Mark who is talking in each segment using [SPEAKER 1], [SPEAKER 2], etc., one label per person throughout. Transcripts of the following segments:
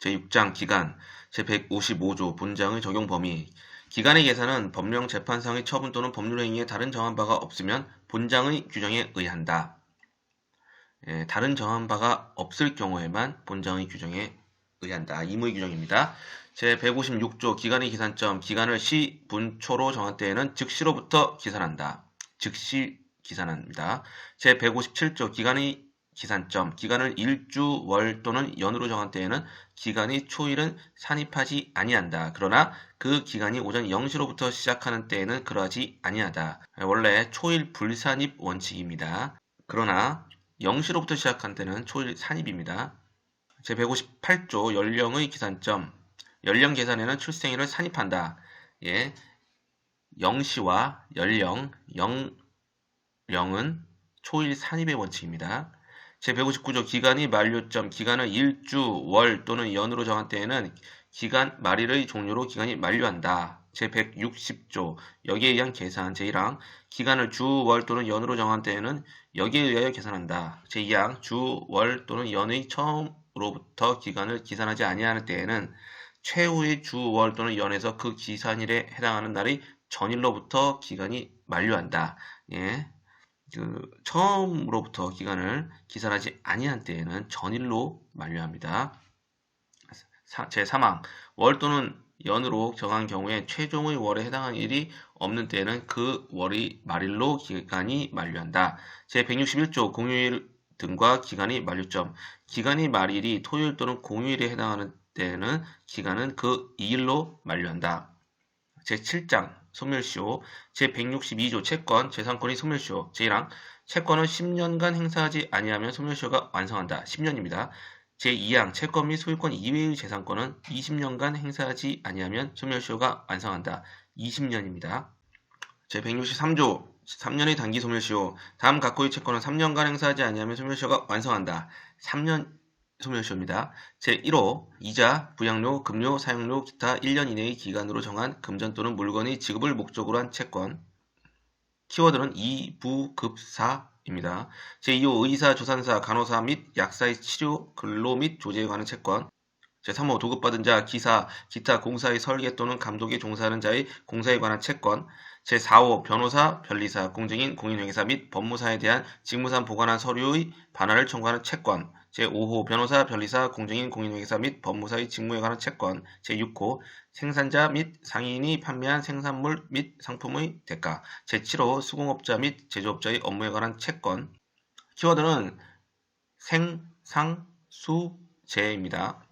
[SPEAKER 1] 제6장 기간, 제155조 본장의 적용 범위. 기간의 계산은 법령 재판상의 처분 또는 법률행위에 다른 정한 바가 없으면 본장의 규정에 의한다. 다른 정한 바가 없을 경우에만 본장의 규정에 의한다. 임의 규정입니다. 제156조 기간의 기산점. 기간을 시, 분, 초로 정한 때에는 즉시로부터 기산한다. 즉시 기산합니다. 제157조 기간의 기산점. 기간을 일주, 월 또는 연으로 정한 때에는 기간의 초일은 산입하지 아니한다. 그러나 그 기간이 오전 0시로부터 시작하는 때에는 그러하지 아니하다. 원래 초일 불산입 원칙입니다. 그러나 0시로부터 시작한 때는 초일 산입입니다. 제158조 연령의 기산점. 연령 계산에는 출생일을 산입한다. 0시와 연령, 0은 초일 산입의 원칙입니다. 제159조 기간의 만료점. 기간을 일주, 월 또는 연으로 정한 때에는 기간 말일의 종료로 기간이 만료한다. 제160조 여기에 의한 계산. 제1항 기간을 주, 월 또는 연으로 정한 때에는 여기에 의하여 계산한다. 제2항 주, 월 또는 연의 처음으로부터 기간을 기산하지 아니하는 때에는 최후의 주, 월 또는 연에서 그 기산일에 해당하는 날의 전일로부터 기간이 만료한다. 처음으로부터 기간을 기산하지 아니한 때에는 전일로 만료합니다. 제3항 월 또는 연으로 정한 경우에 최종의 월에 해당하는 일이 없는 때에는 그 월의 말일로 기간이 만료한다. 제161조 공휴일 등과 기간의 만료점. 기간의 말일이 토요일 또는 공휴일에 해당하는 때에는 기간은 그 2일로 만료한다. 제7장 소멸시효. 제162조 채권, 재산권의 소멸시효. 제1항 채권을 10년간 행사하지 아니하면 소멸시효가 완성한다. 10년입니다. 제2항 채권 및 소유권 이외의 재산권은 20년간 행사하지 아니하면 소멸시효가 완성한다. 20년입니다. 제163조 3년의 단기 소멸시효. 다음 각호의 채권은 3년간 행사하지 아니하면 소멸시효가 완성한다. 3년 소멸시효입니다. 제1호 이자, 부양료, 급료, 사용료, 기타 1년 이내의 기간으로 정한 금전 또는 물건의 지급을 목적으로 한 채권. 키워드는 이부급사입니다. 제2호 의사, 조산사, 간호사 및 약사의 치료, 근로 및 조제에 관한 채권. 제3호 도급받은 자, 기사, 기타 공사의 설계 또는 감독에 종사하는 자의 공사에 관한 채권. 제4호 변호사, 변리사, 공증인, 공인회계사 및 법무사에 대한 직무상 보관한 서류의 반환을 청구하는 채권. 제5호 변호사, 변리사, 공증인, 공인회계사 및 법무사의 직무에 관한 채권. 제6호 생산자 및 상인이 판매한 생산물 및 상품의 대가. 제7호 수공업자 및 제조업자의 업무에 관한 채권. 키워드는 생, 상, 수, 제입니다.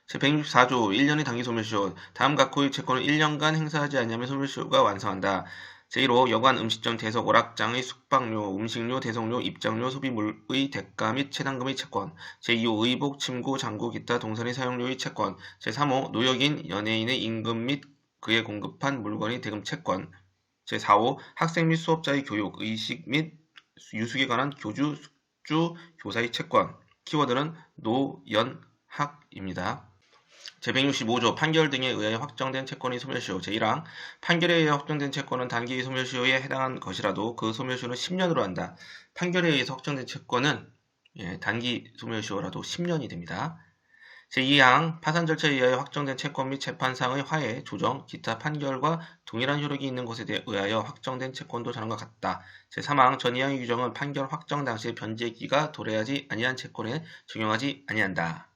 [SPEAKER 1] 제164조 1년의 단기 소멸시효. 다음 각호의 채권을 1년간 행사하지 않으면 소멸시효가 완성한다. 제1호 여관 음식점 대석 오락장의 숙박료, 음식료, 대성료, 입장료, 소비물의 대가 및 체당금의 채권. 제2호 의복, 침구, 장구, 기타 동선의 사용료의 채권. 제3호 노역인, 연예인의 임금 및 그에 공급한 물건의 대금 채권. 제4호 학생 및 수업자의 교육, 의식 및 유숙에 관한 교주, 숙주, 교사의 채권. 키워드는 노, 연, 학입니다. 제165조 판결 등에 의하여 확정된 채권의 소멸시효. 제1항 판결에 의해 확정된 채권은 단기 소멸시효에 해당한 것이라도 그 소멸시효는 10년으로 한다. 판결에 의해서 확정된 채권은 단기 소멸시효라도 10년이 됩니다. 제2항 파산 절차에 의하여 확정된 채권 및 재판상의 화해, 조정, 기타 판결과 동일한 효력이 있는 것에 의하여 확정된 채권도 전함과 같다. 제3항 전이항의 규정은 판결 확정 당시의 변제기가 도래하지 아니한 채권에 적용하지 아니한다.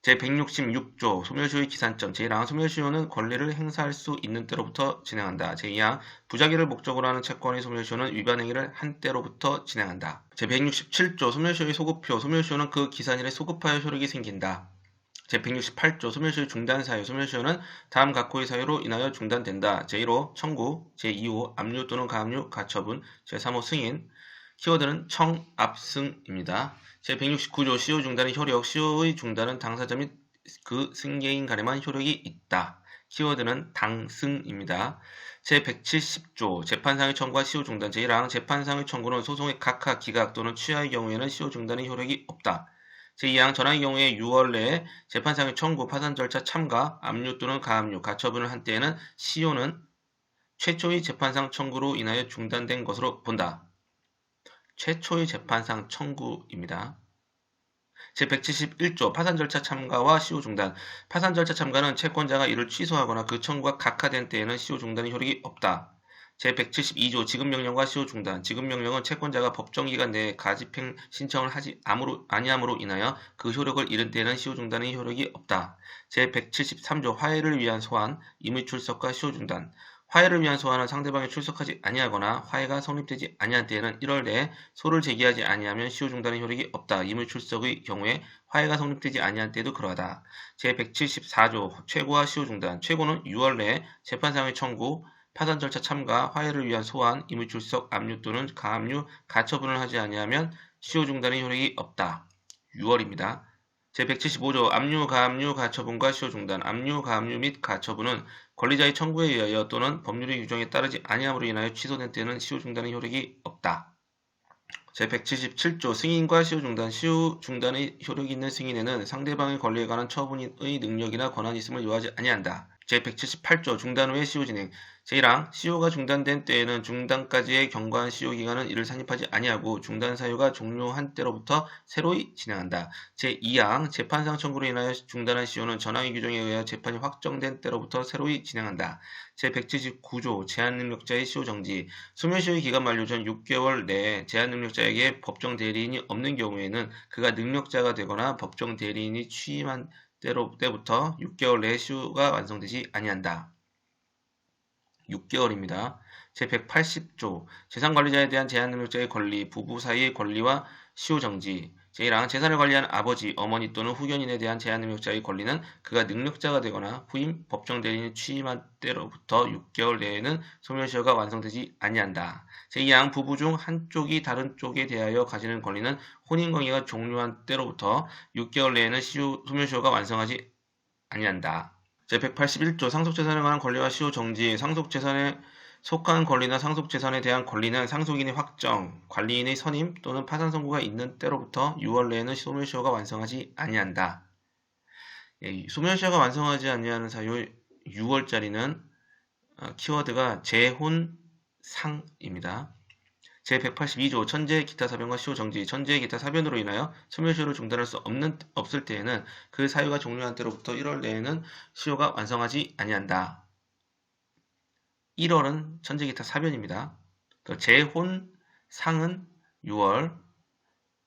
[SPEAKER 1] 제166조 소멸시효의 기산점. 제1항 소멸시효는 권리를 행사할 수 있는 때로부터 진행한다. 제2항 부작위를 목적으로 하는 채권의 소멸시효는 위반행위를 한 때로부터 진행한다. 제167조 소멸시효의 소급효. 소멸시효는 그 기산일에 소급하여 효력이 생긴다. 제168조 소멸시효의 중단 사유. 소멸시효는 다음 각호의 사유로 인하여 중단된다. 제1호 청구, 제2호 압류 또는 가압류, 가처분, 제3호 승인. 키워드는 청, 압승입니다. 제169조 시효 중단의 효력. 시효의 중단은 당사자 및 그 승계인 간에만 효력이 있다. 키워드는 당승입니다. 제170조 재판상의 청구와 시효 중단. 제1항 재판상의 청구는 소송의 각하, 기각 또는 취하의 경우에는 시효 중단의 효력이 없다. 제2항 전항의 경우에 6월 내에 재판상의 청구, 파산 절차 참가, 압류 또는 가압류, 가처분을 한 때에는 시효는 최초의 재판상 청구로 인하여 중단된 것으로 본다. 최초의 재판상 청구입니다. 제171조 파산 절차 참가와 시효 중단. 파산 절차 참가는 채권자가 이를 취소하거나 그 청구가 각하된 때에는 시효 중단의 효력이 없다. 제172조 지급명령과 시효 중단. 지급명령은 채권자가 법정기간 내에 가집행 신청을 하지 아니함으로 인하여 그 효력을 잃은 때에는 시효 중단의 효력이 없다. 제173조 화해를 위한 소환, 임의 출석과 시효 중단. 화해를 위한 소환은 상대방이 출석하지 아니하거나 화해가 성립되지 아니한 때에는 1월 내에 소를 제기하지 아니하면 시효 중단의 효력이 없다. 임의 출석의 경우에 화해가 성립되지 아니한 때에도 그러하다. 제174조 최고와 시효 중단. 최고는 6월 내에 재판상의 청구, 파산 절차 참가, 화해를 위한 소환, 임의 출석, 압류 또는 가압류, 가처분을 하지 아니하면 시효 중단의 효력이 없다. 6월입니다. 제175조 압류, 가압류, 가처분과 시효 중단. 압류, 가압류 및 가처분은 권리자의 청구에 의하여 또는 법률의 규정에 따르지 아니함으로 인하여 취소된 때는 시효 중단의 효력이 없다. 제177조 승인과 시효 중단. 시효 중단의 효력이 있는 승인에는 상대방의 권리에 관한 처분의 능력이나 권한이 있음을 요하지 아니한다. 제178조 중단 후의 시효 진행. 제1항 시효가 중단된 때에는 중단까지의 경과한 시효 기간은 이를 산입하지 아니하고 중단 사유가 종료한 때로부터 새로이 진행한다. 제2항 재판상 청구로 인하여 중단한 시효는 전항의 규정에 의하여 재판이 확정된 때로부터 새로이 진행한다. 제179조 제한능력자의 시효 정지. 소멸시효의 기간 만료 전 6개월 내에 제한능력자에게 법정 대리인이 없는 경우에는 그가 능력자가 되거나 법정 대리인이 취임한 때부터 6개월 내에 시효가 완성되지 아니한다. 6개월입니다. 제180조 재산관리자에 대한 제한능력자의 권리, 부부 사이의 권리와 시효 정지. 제1항 재산을 관리한 아버지, 어머니 또는 후견인에 대한 제한능력자의 권리는 그가 능력자가 되거나 후임 법정 대리인이 취임한 때로부터 6개월 내에는 소멸시효가 완성되지 아니한다. 제2항 부부 중 한쪽이 다른 쪽에 대하여 가지는 권리는 혼인관계가 종료한 때로부터 6개월 내에는 소멸시효가 완성하지 아니한다. 제181조 상속재산에 관한 권리와 시효 정지. 상속재산에 속한 권리나 상속재산에 대한 권리는 상속인의 확정, 관리인의 선임 또는 파산 선고가 있는 때로부터 6월 내에는 소멸시효가 완성하지 아니한다. 소멸시효가 완성하지 아니하는 사유 6월짜리는 키워드가 재혼상입니다. 제182조 천재 기타 사변과 시효 정지. 천재의 기타 사변으로 인하여 소멸시효를 중단할 수 없을 때에는 그 사유가 종료한 때로부터 1월 내에는 시효가 완성하지 아니한다. 1월은 천재 기타 사변입니다. 재혼상은 6월,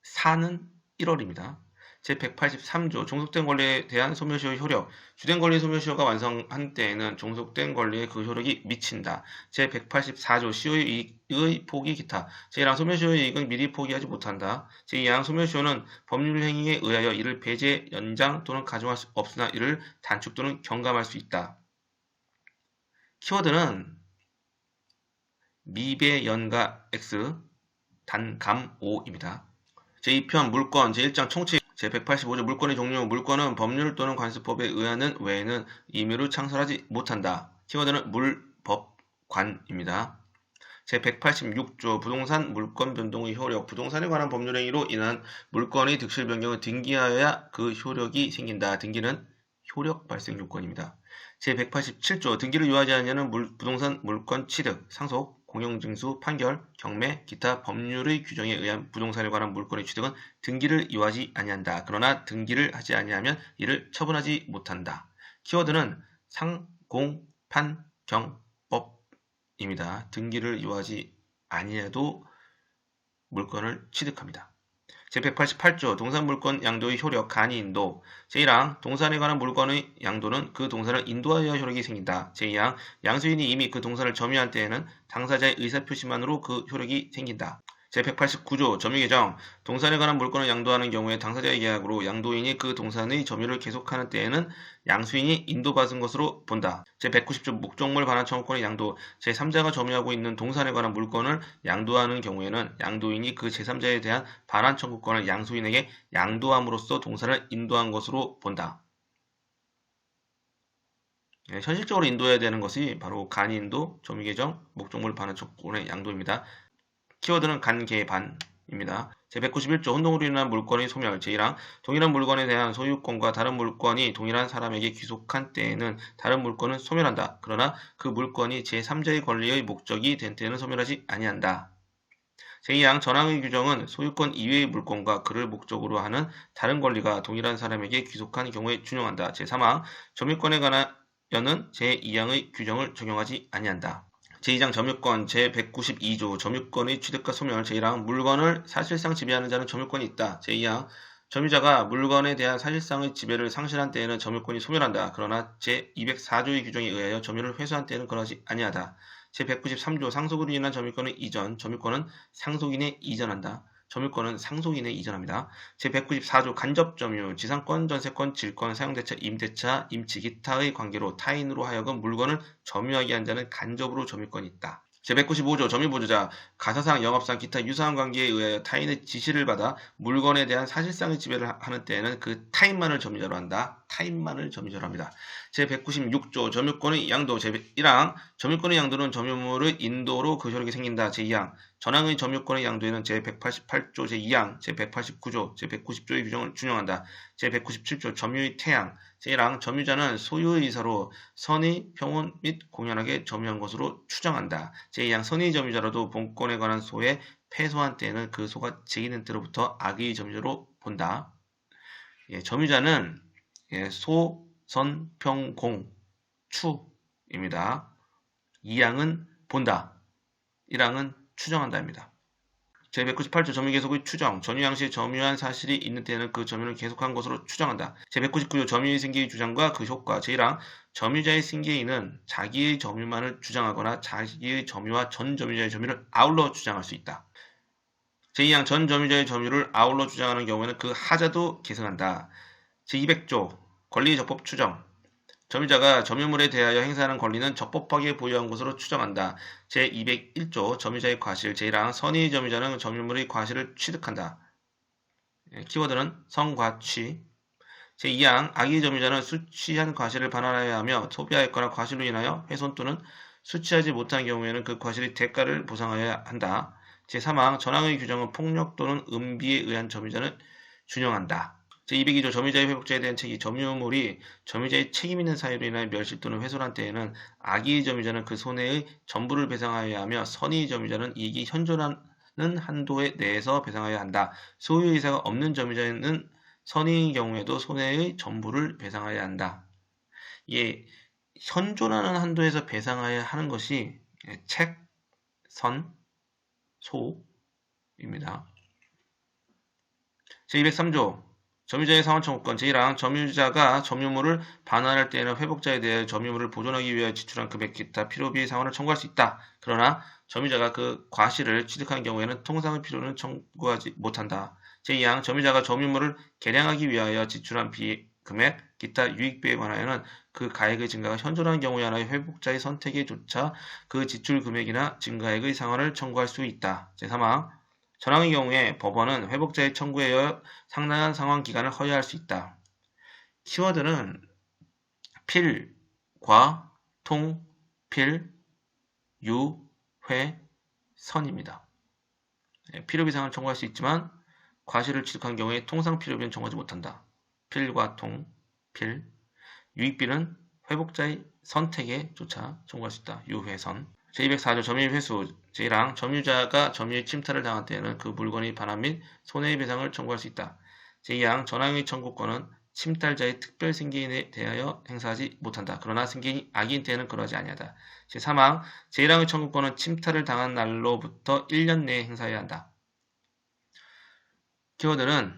[SPEAKER 1] 사는 1월입니다. 제183조 종속된 권리에 대한 소멸시효의 효력. 주된 권리 소멸시효가 완성한 때에는 종속된 권리에 그 효력이 미친다. 제184조 시효의 이익의 포기 기타. 제1항 소멸시효의 이익은 미리 포기하지 못한다. 제2항 소멸시효는 법률 행위에 의하여 이를 배제, 연장 또는 가중할 수 없으나 이를 단축 또는 경감할 수 있다. 키워드는 미배 연가 X 단감 5입니다. 제2편 물권 제1장 총칙 제185조 물권의 종류. 물권은 법률 또는 관습법에 의하는 외에는 임의로 창설하지 못한다. 키워드는 물법관입니다. 제186조 부동산 물권 변동의 효력. 부동산에 관한 법률행위로 인한 물권의 득실 변경은 등기하여야 그 효력이 생긴다. 등기는 효력 발생 요건입니다. 제187조 등기를 유하지 않으면 부동산 물권 취득, 상속, 공영징수, 판결, 경매, 기타 법률의 규정에 의한 부동산에 관한 물권의 취득은 등기를 유하지 아니한다. 그러나 등기를 하지 아니하면 이를 처분하지 못한다. 키워드는 상, 공, 판, 경, 법입니다. 등기를 유하지 아니해도 물권을 취득합니다. 제188조 동산물권 양도의 효력 간이인도. 제1항 동산에 관한 물권의 양도는 그 동산을 인도하여 효력이 생긴다. 제2항 양수인이 이미 그 동산을 점유한 때에는 당사자의 의사표시만으로 그 효력이 생긴다. 제189조 점유개정. 동산에 관한 물권을 양도하는 경우에 당사자의 계약으로 양도인이 그 동산의 점유를 계속하는 때에는 양수인이 인도받은 것으로 본다. 제190조 목적물 반환 청구권의 양도. 제3자가 점유하고 있는 동산에 관한 물권을 양도하는 경우에는 양도인이 그 제3자에 대한 반환 청구권을 양수인에게 양도함으로써 동산을 인도한 것으로 본다. 현실적으로 인도해야 되는 것이 바로 간이인도, 점유개정, 목적물 반환 청구권의 양도입니다. 키워드는 간개반입니다. 제191조 혼동으로 인한 물권의 소멸. 제1항 동일한 물건에 대한 소유권과 다른 물건이 동일한 사람에게 귀속한 때에는 다른 물건은 소멸한다. 그러나 그 물건이 제3자의 권리의 목적이 된 때에는 소멸하지 아니한다. 제2항 전항의 규정은 소유권 이외의 물건과 그를 목적으로 하는 다른 권리가 동일한 사람에게 귀속한 경우에 준용한다. 제3항 점유권에 관하여는 제2항의 규정을 적용하지 아니한다. 제2장 점유권 제192조 점유권의 취득과 소멸 제1항 물건을 사실상 지배하는 자는 점유권이 있다. 제2항 점유자가 물건에 대한 사실상의 지배를 상실한 때에는 점유권이 소멸한다. 그러나 제204조의 규정에 의하여 점유를 회수한 때에는 그러지 아니하다. 제193조 상속으로 인한 점유권의 이전 점유권은 상속인에 이전한다. 점유권은 상속인에 이전합니다. 제194조 간접점유, 지상권, 전세권, 질권, 사용대차, 임대차, 임치, 기타의 관계로 타인으로 하여금 물건을 점유하게 한 자는 간접으로 점유권이 있다. 제195조 점유보조자, 가사상, 영업상, 기타 유사한 관계에 의하여 타인의 지시를 받아 물건에 대한 사실상의 지배를 하는 때에는 그 타인만을 점유자로 한다. 타인만을 점유자로 합니다. 제196조 점유권의 양도 제1항 점유권의 양도는 점유물의 인도로 그 효력이 생긴다. 제2항 전항의 점유권의 양도에는 제188조 제2항 제189조 제190조의 규정을 준용한다. 제197조 점유의 태양 제1항 점유자는 소유의 의사로 선의, 평온 및 공연하게 점유한 것으로 추정한다. 제2항 선의 점유자라도 본권에 관한 소에 패소한 때에는 그 소가 제2는 때로부터 악의 점유자로 본다. 점유자는 소, 선, 평, 공, 추입니다. 2항은 본다. 1항은 추정한다입니다. 제198조 점유계속의 추정, 점유양 시 점유한 사실이 있는 때에는 그 점유를 계속한 것으로 추정한다. 제199조 점유의 승계의 주장과 그 효과 제1항 점유자의 승계인은 자기의 점유만을 주장하거나 자기의 점유와 전 점유자의 점유를 아울러 주장할 수 있다. 제2항 전 점유자의 점유를 아울러 주장하는 경우에는 그 하자도 계승한다. 제200조 권리적법 추정 점유자가 점유물에 대하여 행사하는 권리는 적법하게 보유한 것으로 추정한다. 제201조 점유자의 과실 제1항 선의 점유자는 점유물의 과실을 취득한다. 키워드는 성과취 제2항 악의 점유자는 수취한 과실을 반환하여야 하며 소비하였거나 과실로 인하여 훼손 또는 수취하지 못한 경우에는 그 과실의 대가를 보상하여야 한다. 제3항 전항의 규정은 폭력 또는 음비에 의한 점유자는 준용한다. 제202조 점유자의 회복자에 대한 책임 점유물이 점유자의 책임 있는 사유로 인하여 멸실 또는 훼손한 때에는 악의 점유자는 그 손해의 전부를 배상하여야 하며 선의 점유자는 이익이 현존하는 한도에 내에서 배상하여야 한다. 소유의사가 없는 점유자는 선의의 경우에도 손해의 전부를 배상하여야 한다. 현존하는 한도에서 배상하여야 하는 것이 책, 선, 소입니다. 제203조 점유자의 상환 청구권 제1항 점유자가 점유물을 반환할 때에는 회복자에 대해 점유물을 보존하기 위하여 지출한 금액 기타 필요비의 상환을 청구할 수 있다. 그러나 점유자가 그 과실을 취득한 경우에는 통상의 필요는 청구하지 못한다. 제2항 점유자가 점유물을 개량하기 위하여 지출한 금액 기타 유익비에 관하여는 그 가액의 증가가 현존한 경우에 하나의 회복자의 선택에 조차 그 지출 금액이나 증가액의 상환을 청구할 수 있다. 제3항 전항의 경우에 법원은 회복자의 청구에 의하여 상당한 상환 기간을 허용할 수 있다. 키워드는 필, 과, 통, 필, 유, 회, 선입니다. 필요비 상환을 청구할 수 있지만 과실을 취득한 경우에 통상 필요비는 청구하지 못한다. 필과 통, 필, 유익비는 회복자의 선택에 조차 청구할 수 있다. 유회선. 제204조 점유의 회수 제1항 점유자가 점유의 침탈을 당한 때에는 그 물건의 반환 및 손해의 배상을 청구할 수 있다. 제2항 전항의 청구권은 침탈자의 특별 승계인에 대하여 행사하지 못한다. 그러나 승계인이 악인 때에는 그러하지 아니하다. 제3항 제1항의 청구권은 침탈을 당한 날로부터 1년 내에 행사해야 한다. 키워드는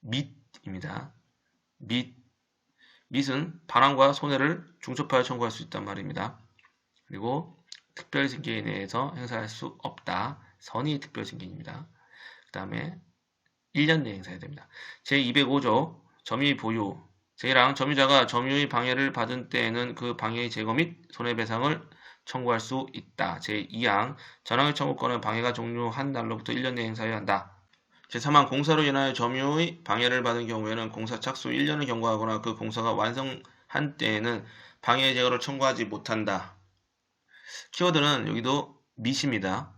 [SPEAKER 1] 밋입니다. 밋은 반환과 손해를 중첩하여 청구할 수 있단 말입니다. 그리고 특별승계에 대해서 행사할 수 없다. 선의 특별승계입니다. 그 다음에 1년 내에 행사해야 됩니다. 제205조 점유의 보유 제1항 점유자가 점유의 방해를 받은 때에는 그 방해의 제거 및 손해배상을 청구할 수 있다. 제2항 전항의 청구권은 방해가 종료한 날로부터 1년 내에 행사해야 한다. 제3항 공사로 인하여 점유의 방해를 받은 경우에는 공사 착수 1년을 경과하거나 그 공사가 완성한 때에는 방해의 제거를 청구하지 못한다. 키워드는 여기도 밋입니다.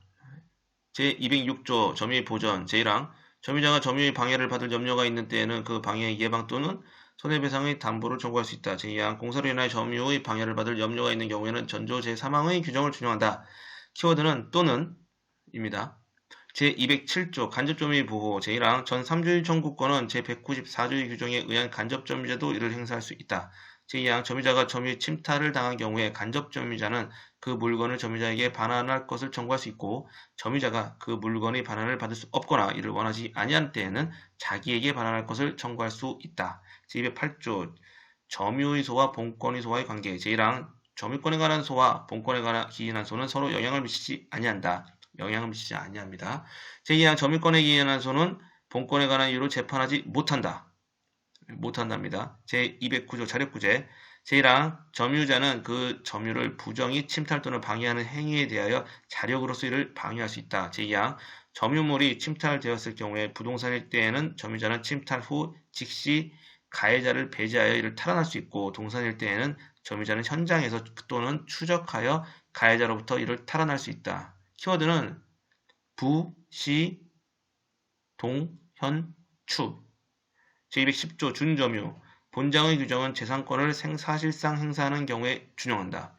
[SPEAKER 1] 제206조 점유의 보전 제1항 점유자가 점유의 방해를 받을 염려가 있는 때에는 그 방해의 예방 또는 손해배상의 담보를 청구할 수 있다. 제2항 공사로 인하여 점유의 방해를 받을 염려가 있는 경우에는 전조 제3항의 규정을 준용한다. 키워드는 또는 입니다. 제207조 간접점유의 보호 제1항 전 3주의 청구권은 제194조의 규정에 의한 간접점유자도 이를 행사할 수 있다. 제2항 점유자가 점유 침탈을 당한 경우에 간접점유자는 그 물건을 점유자에게 반환할 것을 청구할 수 있고 점유자가 그 물건의 반환을 받을 수 없거나 이를 원하지 아니한 때에는 자기에게 반환할 것을 청구할 수 있다. 제208조 점유의 소와 본권의 소와의 관계 제1항 점유권에 관한 소와 본권에 관한 기인한 소는 서로 영향을 미치지 아니한다. 영향을 미치지 아니합니다. 제2항 점유권에 기인한 소는 본권에 관한 이유로 재판하지 못한답니다. 제209조 자력구제 제1항 점유자는 그 점유를 부정이 침탈 또는 방해하는 행위에 대하여 자력으로서 이를 방해할 수 있다. 제2항 점유물이 침탈되었을 경우에 부동산일 때에는 점유자는 침탈 후 즉시 가해자를 배제하여 이를 탈환할 수 있고 동산일 때에는 점유자는 현장에서 또는 추적하여 가해자로부터 이를 탈환할 수 있다. 키워드는 부, 시, 동, 현, 추. 제210조 준점유 본장의 규정은 재산권을 사실상 행사하는 경우에 준용한다.